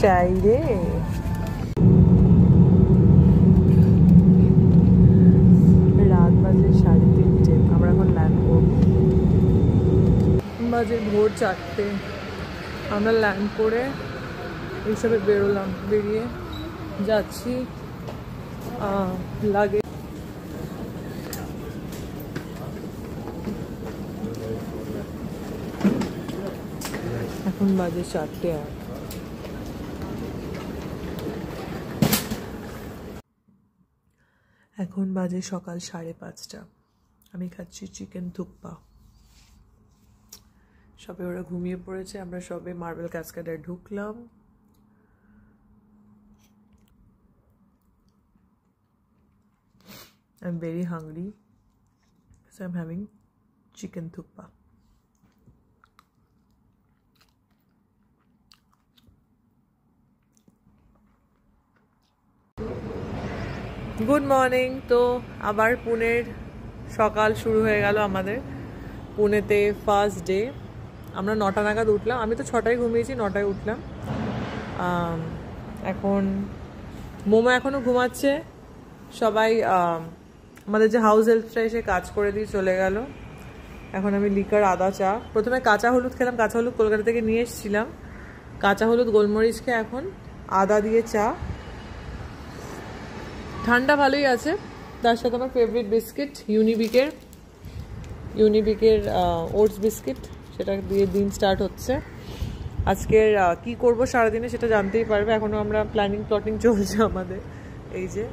শাই রে। রাত বাজে 3:30, আমরা এখন ল্যান্ড করব। বাজে ভোর 4টে, আমরা ল্যান্ড করে এইসবে বেরোলাম, বেরিয়ে যাচ্ছি লাগে। এখন বাজে 4টে। এখন বাজে সকাল 5:30। আমি খাচ্ছি চিকেন থুকপা। সবে ওরা ঘুমিয়ে পড়েছে, আমরা সবে মার্বেল ক্যাসকেডে ঢুকলাম। I'm very hungry, so I'm having chicken thukpa. Good morning. তো আবার পুনের সকাল শুরু হয়ে গেল আমাদের। পুনেতে ফার্স্ট ডে। আমরা 9টা নাগাদ উঠলাম, আমি তো 6টায় ঘুমিয়েছি, 9টায় উঠলাম। এখন মোমো এখনও ঘুমাচ্ছে। সবাই আমাদের যে হাউস হেল্পটা এসে কাজ করে দিয়ে চলে গেল। এখন আমি লিকার আদা চা, প্রথমে কাঁচা হলুদ খেলাম, কাঁচা হলুদ কলকাতা থেকে নিয়ে এসেছিলাম, কাঁচা হলুদ গোলমরিচ খেয়ে এখন আদা দিয়ে চা। ঠান্ডা ভালোই আছে। তার সাথে আমার ফেভারিট বিস্কিট ইউনিবিকের ওটস বিস্কিট, সেটা দিয়ে দিন স্টার্ট হচ্ছে। আজকের কি করব সারাদিনে সেটা জানতেই পারবে, এখনও আমরা প্ল্যাটিং চলছে আমাদের। এই যে